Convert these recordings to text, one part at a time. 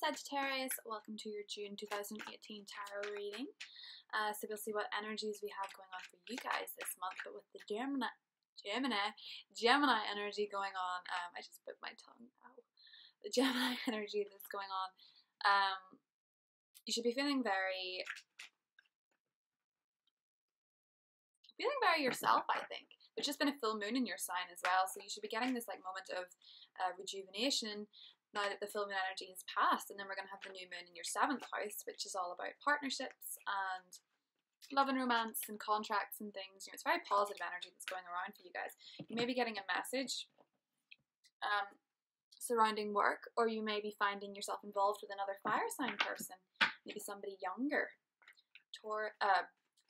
Sagittarius, welcome to your June 2018 tarot reading. So we'll see what energies we have going on for you guys this month, but with the Gemini energy going on, I just bit my tongue, ow. The Gemini energy that's going on, you should be feeling very yourself, I think. There's just been a full moon in your sign as well, so you should be getting this like moment of rejuvenation now that the full moon energy has passed. And then we're going to have the new moon in your 7th house, which is all about partnerships and love and romance and contracts and things. You know, it's very positive energy that's going around for you guys. You may be getting a message surrounding work, or you may be finding yourself involved with another fire sign person, maybe somebody younger,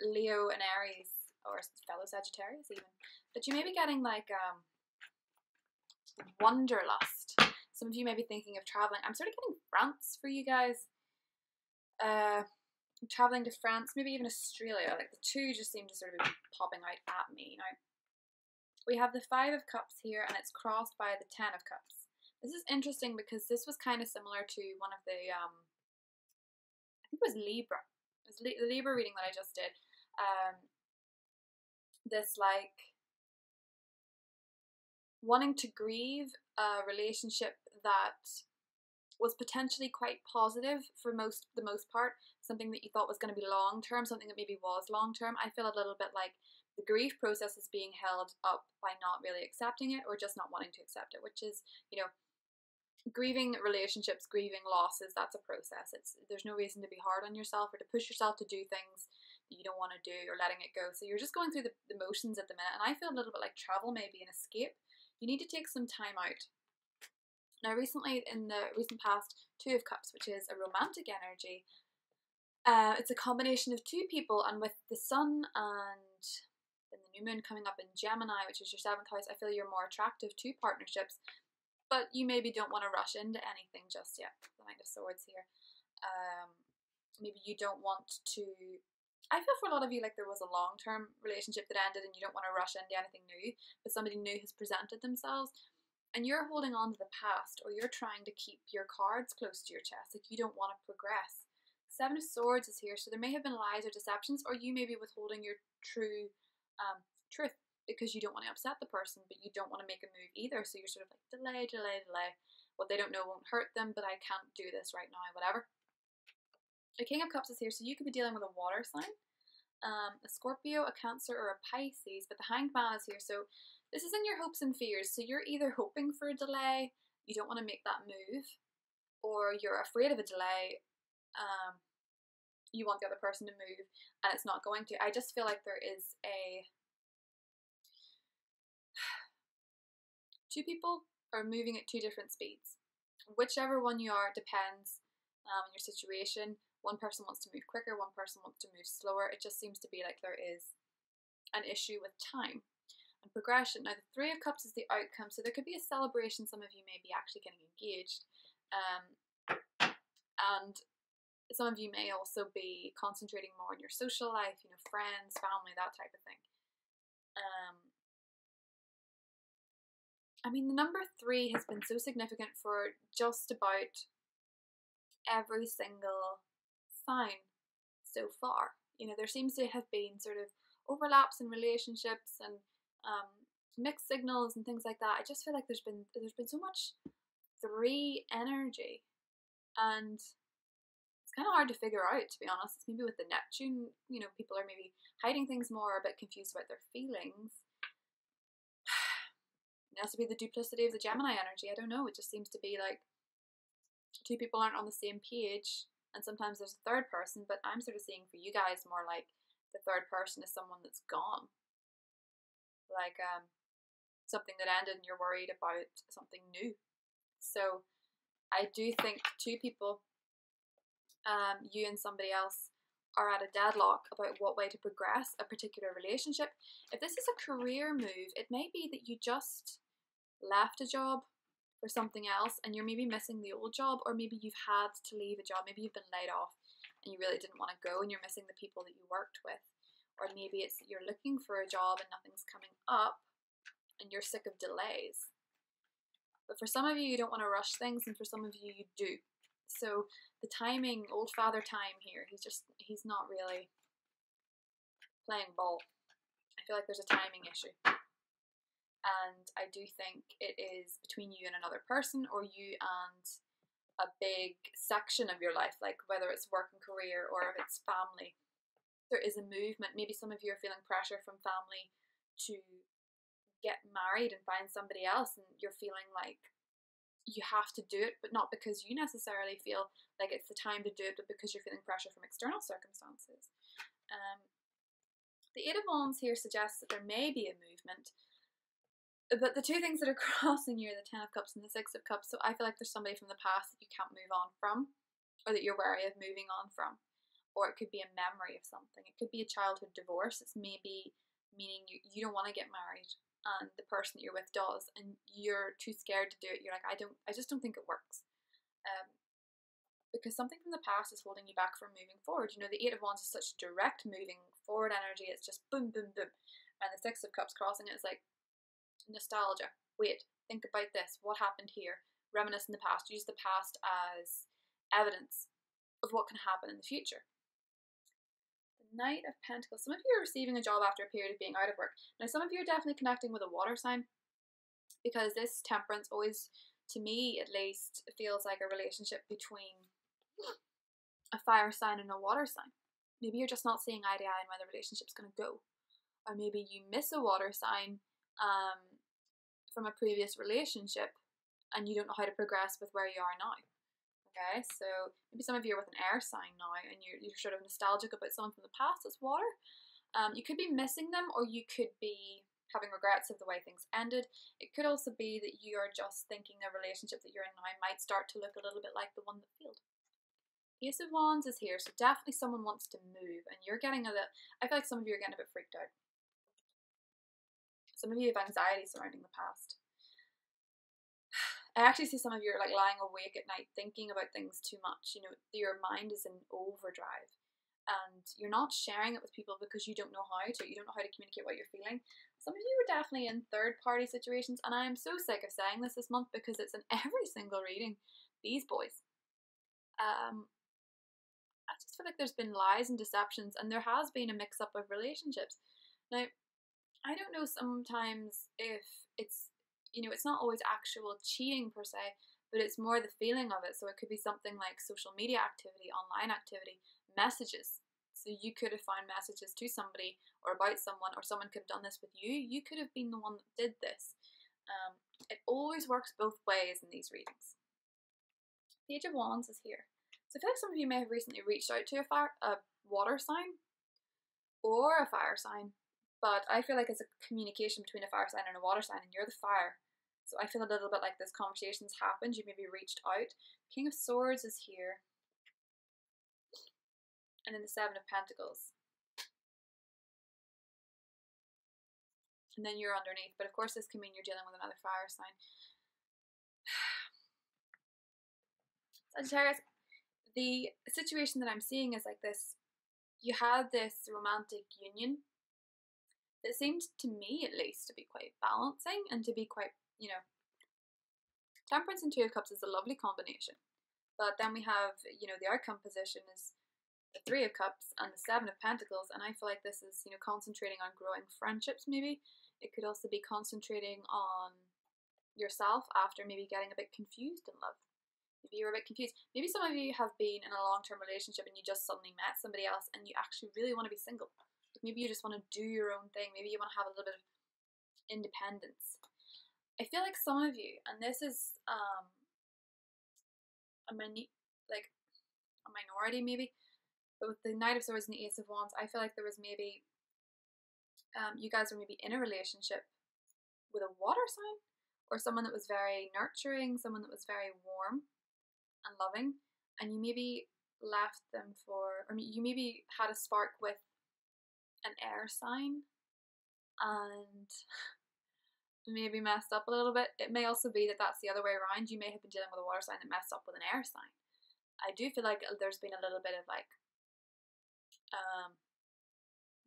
Leo and Aries, or fellow Sagittarius even. But you may be getting like wanderlust. Some of you may be thinking of traveling. I'm sort of getting France for you guys. Traveling to France, maybe even Australia. Like the two just seem to sort of be popping out at me. Now, we have the 5 of Cups here, and it's crossed by the 10 of Cups. This is interesting because this was kind of similar to one of the, I think it was Libra. It was the Libra reading that I just did. This like wanting to grieve a relationship that was potentially quite positive for the most part, something that you thought was going to be long term, something that maybe was long term. I feel a little bit like the grief process is being held up by not really accepting it, or just not wanting to accept it, which is, you know, grieving relationships, grieving losses, that's a process. There's no reason to be hard on yourself or to push yourself to do things that you don't want to do, or letting it go. So you're just going through the motions at the minute, and I feel a little bit like travel may be an escape. You need to take some time out. Now recently, in the recent past, 2 of Cups, which is a romantic energy, it's a combination of 2 people, and with the Sun and then the new moon coming up in Gemini, which is your 7th house, I feel you're more attractive to partnerships, but you maybe don't want to rush into anything just yet. The Knight of Swords here. Maybe you don't want to... I feel for a lot of you like there was a long-term relationship that ended and you don't want to rush into anything new, but somebody new has presented themselves and you're holding on to the past, or you're trying to keep your cards close to your chest, like you don't want to progress. 7 of Swords is here, so there may have been lies or deceptions, or you may be withholding your true truth because you don't want to upset the person, but you don't want to make a move either, so you're sort of like delay. What they don't know won't hurt them, but I can't do this right now, whatever. The King of Cups is here, so you could be dealing with a water sign, a Scorpio, a Cancer, or a Pisces, but the Hanged Man is here, so this is in your hopes and fears. So you're either hoping for a delay, you don't want to make that move, or you're afraid of a delay, you want the other person to move, and it's not going to. I just feel like there is two people are moving at 2 different speeds. Whichever one you are depends on your situation. One person wants to move quicker, one person wants to move slower. It just seems to be like there is an issue with time and progression. Now the 3 of Cups is the outcome, so there could be a celebration. Some of you may be actually getting engaged, and some of you may also be concentrating more on your social life, you know, friends, family, that type of thing. I mean, the number 3 has been so significant for just about every single sign so far. You know, there seems to have been sort of overlaps in relationships and mixed signals and things like that. I just feel like there's been so much 3 energy, and it's kind of hard to figure out, to be honest. It's maybe with the Neptune, you know, people are maybe hiding things more, a bit confused about their feelings. It has to be the duplicity of the Gemini energy. I don't know. It just seems to be like 2 people aren't on the same page, and sometimes there's a 3rd person, but I'm sort of seeing for you guys more like the 3rd person is someone that's gone. Like something that ended and you're worried about something new. So I do think 2 people, you and somebody else, are at a deadlock about what way to progress a particular relationship. If this is a career move, it may be that you just left a job for something else and you're maybe missing the old job, or maybe you've had to leave a job, maybe you've been laid off and you really didn't want to go and you're missing the people that you worked with. Or maybe it's that you're looking for a job and nothing's coming up and you're sick of delays. But for some of you, you don't want to rush things, and for some of you, you do. So the timing, old father time here, he's not really playing ball. I feel like there's a timing issue. And I do think it is between you and another person, or you and a big section of your life, like whether it's work and career or if it's family. There is a movement. Maybe some of you are feeling pressure from family to get married and find somebody else, and you're feeling like you have to do it, but not because you necessarily feel like it's the time to do it, but because you're feeling pressure from external circumstances. The Eight of Wands here suggests that there may be a movement, but the two things that are crossing you are the Ten of Cups and the Six of Cups. So I feel like there's somebody from the past that you can't move on from, or that you're wary of moving on from. Or it could be a memory of something. It could be a childhood divorce. It's maybe meaning you don't want to get married, and the person that you're with does, and you're too scared to do it. You're like, I just don't think it works. Because something from the past is holding you back from moving forward. You know, the Eight of Wands is such direct moving forward energy. It's just boom, boom, boom. And the Six of Cups crossing it is like nostalgia. Wait, think about this. What happened here? Reminisce in the past. Use the past as evidence of what can happen in the future. The Knight of Pentacles. Some of you are receiving a job after a period of being out of work. Now, some of you are definitely connecting with a water sign, because this Temperance always, to me at least, feels like a relationship between a fire sign and a water sign. Maybe you're just not seeing eye to eye on where the relationship's going to go. Or maybe you miss a water sign from a previous relationship and you don't know how to progress with where you are now. Okay, so maybe some of you are with an air sign now and you're sort of nostalgic about someone from the past that's water. You could be missing them, or you could be having regrets of the way things ended. It could also be that you are just thinking a relationship that you're in now might start to look a little bit like the one that failed. Ace of Wands is here, so definitely someone wants to move, and you're getting I feel like some of you are getting a bit freaked out. Some of you have anxiety surrounding the past. I actually see some of you are like lying awake at night thinking about things too much. You know, your mind is in overdrive, and you're not sharing it with people because you don't know how to. You don't know how to communicate what you're feeling. Some of you are definitely in third-party situations, and I am so sick of saying this month because it's in every single reading. These boys. I just feel like there's been lies and deceptions, and there has been a mix-up of relationships. Now, I don't know sometimes if it's, you know, it's not always actual cheating per se, but it's more the feeling of it. So it could be something like social media activity, online activity, messages. So you could have found messages to somebody or about someone, or someone could have done this with you. You could have been the one that did this. It always works both ways in these readings. Page of Wands is here. So I feel like some of you may have recently reached out to a water sign or a fire sign, but I feel like it's a communication between a fire sign and a water sign, and you're the fire. So I feel a little bit like this conversation's happened. You maybe reached out. King of Swords is here. And then the Seven of Pentacles. And then you're underneath. But of course this can mean you're dealing with another fire sign. Sagittarius, the situation that I'm seeing is like this. You had this romantic union that seemed, to me at least, to be quite balancing and to be quite, you know, Temperance and Two of Cups is a lovely combination. But then we have, you know, the outcome position is the Three of Cups and the Seven of Pentacles, and I feel like this is, you know, concentrating on growing friendships maybe. It could also be concentrating on yourself after maybe getting a bit confused in love. Maybe you're a bit confused. Maybe some of you have been in a long-term relationship and you just suddenly met somebody else and you actually really want to be single. Maybe you just want to do your own thing. Maybe you want to have a little bit of independence. I feel like some of you, and this is a minority maybe, but with the Knight of Swords and the Ace of Wands, I feel like there was maybe you guys were maybe in a relationship with a water sign, or someone that was very nurturing, someone that was very warm and loving, and you maybe left them for, or you maybe had a spark with an air sign and maybe messed up a little bit. It may also be that that's the other way around. You may have been dealing with a water sign that messed up with an air sign. I do feel like there's been a little bit of like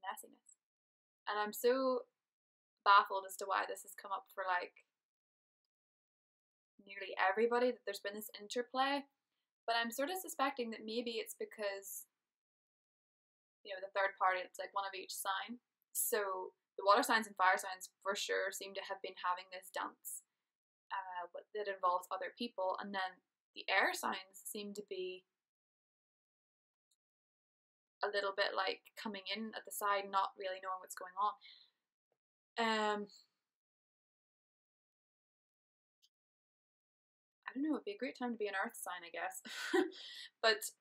messiness, and I'm so baffled as to why this has come up for like nearly everybody, that there's been this interplay But I'm sort of suspecting that maybe it's because, the third party, it's like one of each sign. So the water signs and fire signs for sure seem to have been having this dance that involves other people, and then the air signs seem to be a little bit like coming in at the side, not really knowing what's going on. I don't know, it'd be a great time to be an earth sign, I guess. But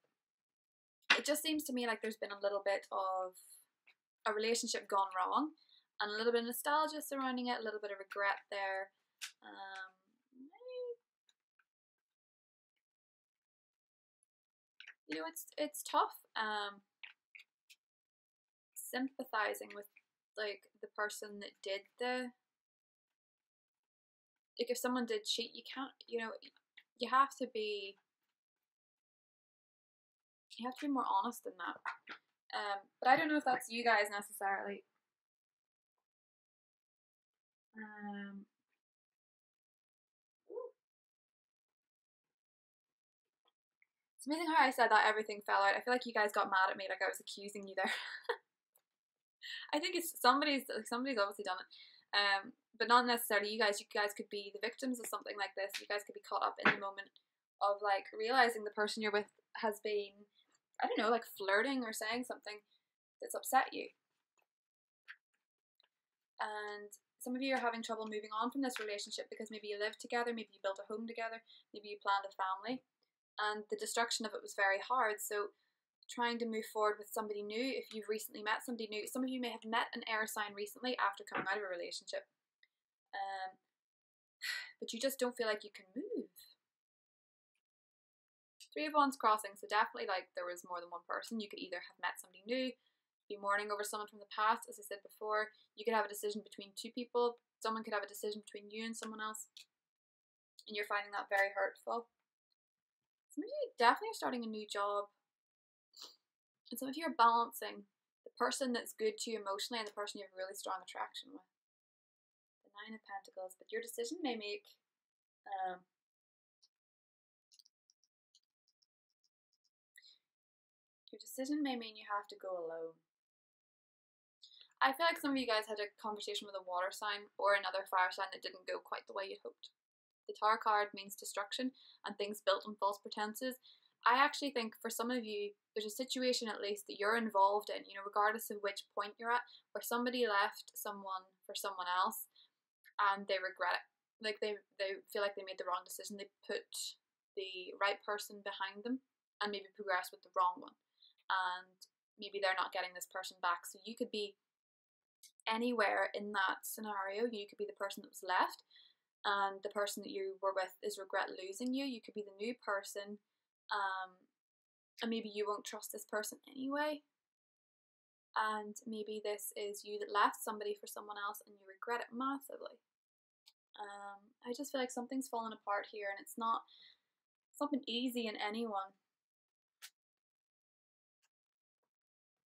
it just seems to me like there's been a little bit of a relationship gone wrong, and a little bit of nostalgia surrounding it, a little bit of regret there. It's tough. Sympathizing with like the person that did like if someone did cheat, you can't, you have to be more honest than that. But I don't know if that's you guys necessarily. It's amazing how I said that everything fell out. I feel like you guys got mad at me, like I was accusing you there. I think it's somebody's obviously done it. But not necessarily you guys. You guys could be the victims of something like this. You guys could be caught up in the moment of like realizing the person you're with has been, I don't know, like flirting or saying something that's upset you. And some of you are having trouble moving on from this relationship because maybe you lived together, maybe you built a home together, maybe you planned a family, and the destruction of it was very hard. So trying to move forward with somebody new, if you've recently met somebody new, some of you may have met an air sign recently after coming out of a relationship, but you just don't feel like you can move. Three of Wands crossing, so definitely like there was more than one person. You could either have met somebody new, be mourning over someone from the past, as I said before. You could have a decision between two people. Someone could have a decision between you and someone else, and you're finding that very hurtful. Some of you definitely are starting a new job, and some of you are balancing the person that's good to you emotionally and the person you have a really strong attraction with. The Nine of Pentacles, but your decision may make mean you have to go alone. I feel like some of you guys had a conversation with a water sign or another fire sign that didn't go quite the way you'd hoped. The Tower card means destruction and things built on false pretenses. I actually think for some of you, there's a situation at least that you're involved in, regardless of which point you're at, where somebody left someone for someone else and they regret it. Like they feel like they made the wrong decision. They put the right person behind them and maybe progressed with the wrong one. And maybe they're not getting this person back. So you could be anywhere in that scenario. You could be the person that was left, and the person that you were with is regret losing you. You could be the new person, and maybe you won't trust this person anyway, and maybe this is you that left somebody for someone else and you regret it massively. I just feel like something's fallen apart here, and it's not been easy in anyone.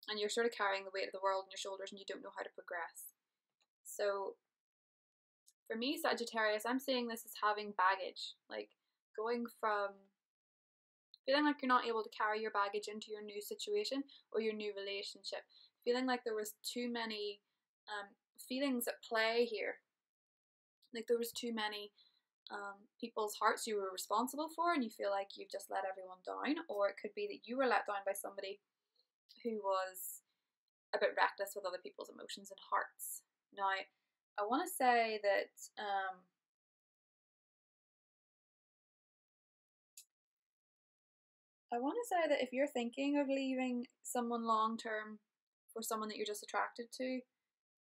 And you're sort of carrying the weight of the world on your shoulders and you don't know how to progress. So for me, Sagittarius, I'm seeing this as having baggage, like going from feeling like you're not able to carry your baggage into your new situation or your new relationship, feeling like there was too many feelings at play here, like there was too many people's hearts you were responsible for, and you feel like you've just let everyone down. Or it could be that you were let down by somebody who was a bit reckless with other people's emotions and hearts. Now, I want to say that if you're thinking of leaving someone long term for someone that you're just attracted to,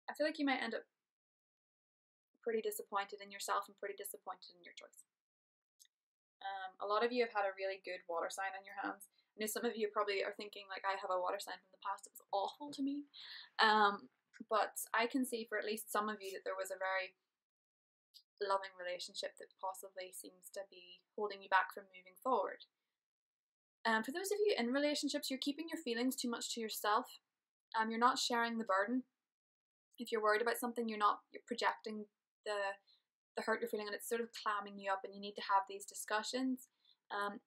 I feel like you might end up pretty disappointed in yourself and pretty disappointed in your choice. A lot of you have had a really good water sign on your hands. I know some of you probably are thinking, like, I have a water sign from the past, it was awful to me. But I can see for at least some of you that there was a very loving relationship that possibly seems to be holding you back from moving forward. For those of you in relationships, you're keeping your feelings too much to yourself. You're not sharing the burden. If you're worried about something, you're projecting the hurt you're feeling, and it's sort of clamming you up, and you need to have these discussions.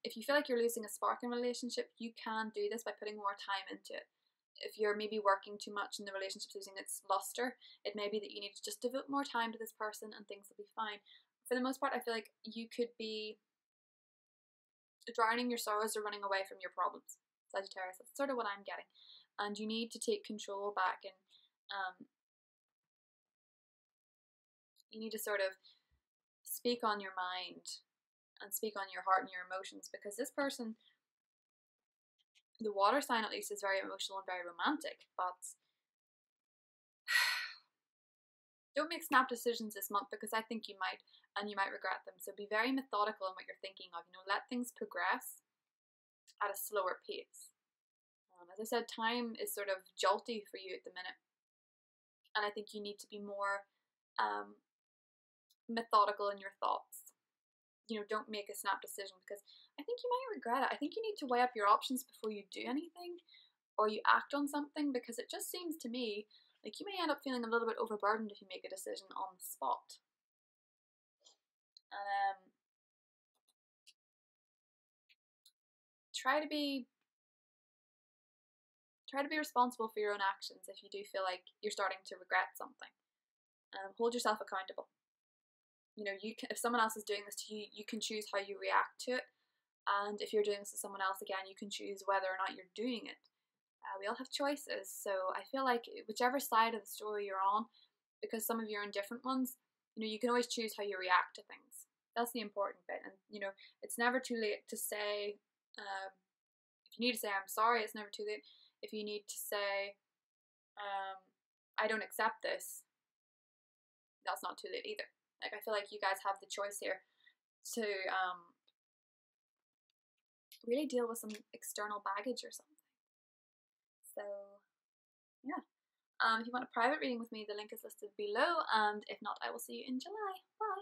If you feel like you're losing a spark in a relationship, you can do this by putting more time into it. If you're maybe working too much and the relationship's losing its luster, it may be that you need to just devote more time to this person and things will be fine. For the most part, I feel like you could be drowning your sorrows or running away from your problems, Sagittarius. That's sort of what I'm getting. And you need to take control back, and you need to sort of speak on your mind and speak on your heart and your emotions, because this person, the water sign at least, is very emotional and very romantic, but don't make snap decisions this month, because I think you might, and you might regret them. So be very methodical in what you're thinking of. Let things progress at a slower pace. As I said, time is sort of jolty for you at the minute, and I think you need to be more methodical in your thoughts. Don't make a snap decision, because I think you might regret it. I think you need to weigh up your options before you do anything or you act on something, because it just seems to me like you may end up feeling a little bit overburdened if you make a decision on the spot. Try to be responsible for your own actions if you do feel like you're starting to regret something. Hold yourself accountable. If someone else is doing this to you, you can choose how you react to it. And if you're doing this to someone else, again, you can choose whether or not you're doing it. We all have choices, so I feel like whichever side of the story you're on, because some of you are in different ones, you can always choose how you react to things. That's the important bit. And it's never too late to say, if you need to say I'm sorry, it's never too late. If you need to say I don't accept this, that's not too late either. Like, I feel like you guys have the choice here to really deal with some external baggage or something. So yeah, if you want a private reading with me, the link is listed below, and if not, I will see you in July. Bye.